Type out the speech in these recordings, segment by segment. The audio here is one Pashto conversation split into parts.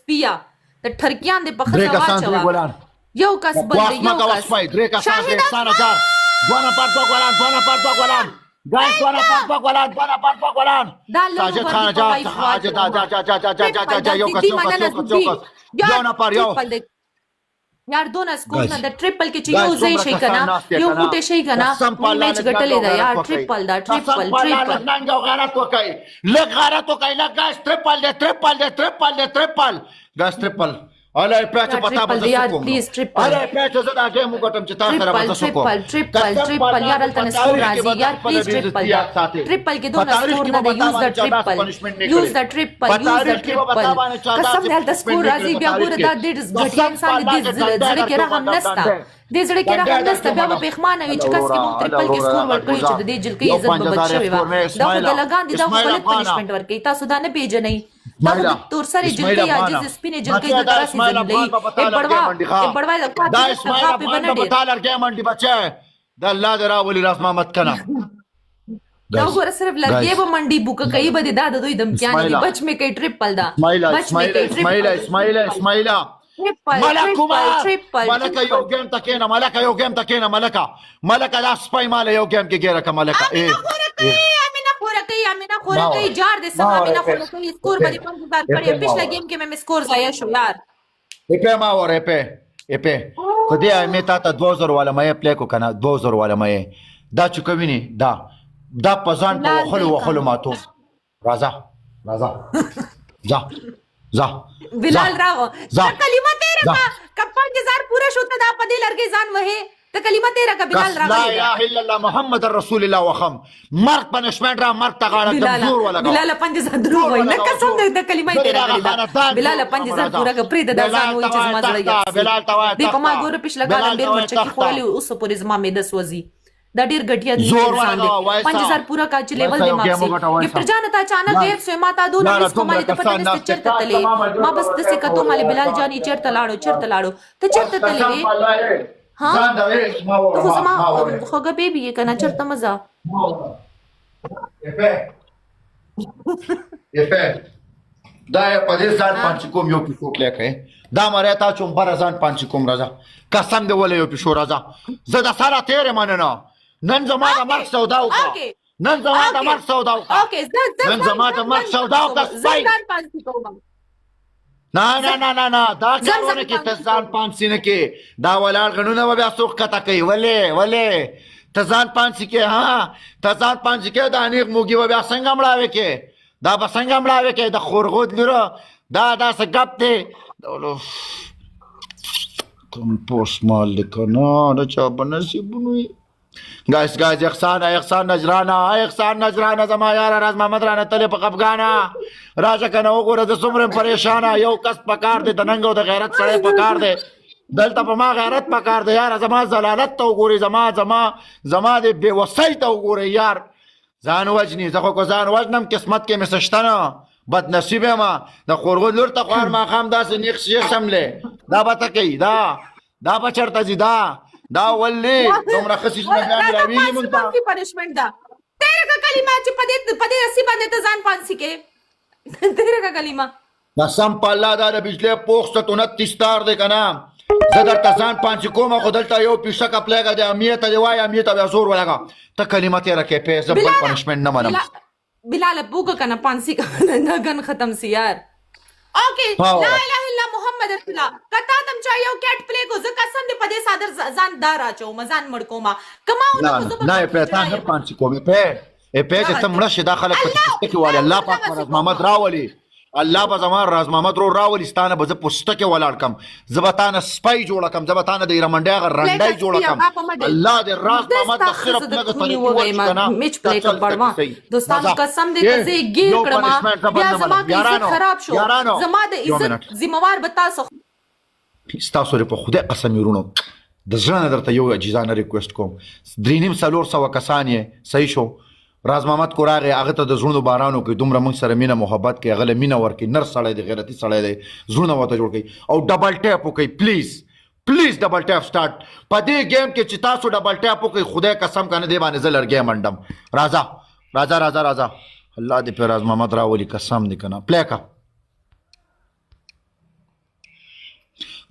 سپیا د ټرکیان د په خزه واچوه یو کس بل دی یو کس شاهدان Buona parto Golan. Guys, buona parto Golan. ساجد خان جا یو کس یار دونه سکورونه د ټریپل کې چې یو ځای شي کنه یو بوټه شي کنه میچ ګټلې دا یار ټریپل نن یو غلط وکای لږ غلط وکای لږ ګاس ټریپل ګاس ټریپل اله پچ پتا به یار پلیز ټریپل اله پچ زدا ګیم وګټم چې تاسو سره به تاسو کو ټریپل یار التن سکور راځي یار پلیز ټریپل کې دونه سکور نه یوز د ټریپل قسم دې د سکور راځي بیا ګوره دا د غټي انسان دې زړه کې رحم نستا دې زړه کې رحم نستا بیا په پخمانه وي چې کس کې مو ټریپل کې سکور ورکړي چې د دې جل کې عزت به بچوي وا دا خو د لګان دي دا غلط پنیشمنت ورکړي تاسو دا نه پیژنئ دا تور سره جل کې عاجز سپینه جل کې د تراسي جل لې بڑوا دا اسماعیل افغان په تعالی کې منډي بچي دا الله درا ولي راس محمد کنا دا وګوره صرف لګي به منډي بوک کوي به دا د دوی دمکیان دي بچ مې کوي ټریپل دا اسماعیل ملکه یو گیم تکینا ملکه دا سپای مال یو گیم کې ګیره کملکه امینه خورکې جار دې سم امینه خورکې سکور باندې 5000 کړی پښلا گیم کې مې سکور ضایع شو یار اپه ما اور اپه کدی مې تا ته 2000 والا مې پلی کو کنه 2000 والا مې دا چې کوي دا پزان په وخلو ماتو راځه ځه بلال راغو کلمه تیرا کا 5000 پورا شو ته دا په دې لرګي ځان وه ته کلمه تیرا کا بلال راغو لا اله الا الله محمد رسول الله وخم مرګ پنشمنت را مرګ تغاړه کمزور ولا بلال 5000 درو وای نه قسم دې کلمه تیرا بلال 5000 پورا کا پرې د ځان وای چې زما زړه بلال توا دې په ما ګور پښلا ګالم ډیر مرچ کی خولي اوس پورې زما مې د سوځي دا ډیر غټیا دي انسان دي 5000 پورا کا چې لیول دی ماکسي ګفټر جان ته اچانک غیب سو ما تا دونه اس کو مالي ته پته نشته چرته تلې ما بس د څه کتو مال بلال جاني چرته لاړو ته چرته تلې ها خو زما خوګه بیبي کنه چرته مزه دا په دې ځان پنځ کوم یو پښو کلیکه دا مړه تا چوم بر ځان پنځ کوم راځه قسم دې ولې یو پښو راځه زه د سره تیرې مننه نن زما د مرګ سودا وکړه اوکې نن زما د مرګ سودا وکړه نه دا کارونه کې ته ځان پانسي نه کې دا ولاړ غنونه بیا سوخ کته کوي ولې ته ځان پانسي کې ته ځان پانسي کې دا نیغ موږي بیا څنګه مړاوي کې دا به څنګه مړاوي کې د خورغود لره دا څه ګپ دی کوم پوسټ مال لیکنه نه چا بنصیبونو گایس احسان نجرانه زما یار راز محمد رانه تله په خفګانه راځه کنه وګوره د څومره پریشانه یو کس پکار دی د ننګو د غیرت سره پکار دی دلته په ما غیرت پکار دی یار زما زلالت ته وګوري زما د بے وسۍ ته وګوري یار ځان وجني زه خو ځان وجنم قسمت کې مې سشتنه بد نصیب ما د خورغود لور ته خوار ما خام داسې نیک شي شمله دا به تکي دا به چرته زی دا ولې دومره خسي چې بیان راویږي مونږ ته پنشمنت دا تیرا کا کلمه چې پدې اسی باندې ته ځان پانسي کې تیرا کا کلمه قسم په الله دا د بجلی پوښت 29 تار دی کنه زه درته ځان پانسي کوم خو دلته یو پیشه کا پلیګه د امیت دی وای امیت بیا زور ولګه ته کلمه تیرا کې په زبل پنشمنت نه منم بلال بوګه کنه پانسي نه غن ختم سی یار اوکې لا اله الا محمد رسول الله کتا تم چا یو کټ پلی کو زه قسم دې پدې صادر ځان دار اچو مزان مړ کوما کماو نه په تا نه پانسي کومه په چې تم مړه شي داخله پټه کې والي الله پاک راز محمد راولي الله به زمان راز محمد راولي ستانه به پوسټه کې ولاړ کم زبتانه سپای جوړ کم زبتانه د رمنډیا غ رنډای جوړ کم الله دې راز محمد د صرف نه طریقو وښکنه میچ پلی کو پړما دوستانو قسم دې ته زه ګیر کړم بیا زما عزت خراب شو زما د عزت ذمہوار به تاسو په خدای قسم ورونو د ځان درته یو اجازه ریکوست کوم درینیم سالور سو کسان یې صحیح شو راز محمد کوراغه هغه ته د زړونو بارانو کې دومره موږ سره مینه محبت کې هغه مینه ورکې نر سړی دی غیرتی سړی دی زړونه وته جوړ کړي او ډبل ټیپ وکړي پلیز ډبل ټیپ سٹارټ په دې گیم کې چې تاسو ډبل ټیپ وکړي خدای قسم کنه دی باندې زلرګي منډم راځه الله دې پر راز محمد راولي قسم دې کنه پلیکا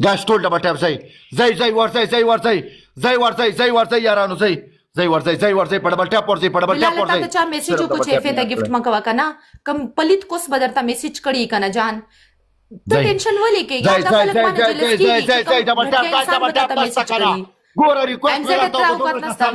guys toll double tap जय वर यारानो जय वर double tap और बिलाल मेसेज को छेफे द गिफ्ट मंगवा कना कम पलित कोस बदरता मेसेज कड़ी कना जान तो टेंशन वो लेके डबल टैप गोरा रिक्वेस्ट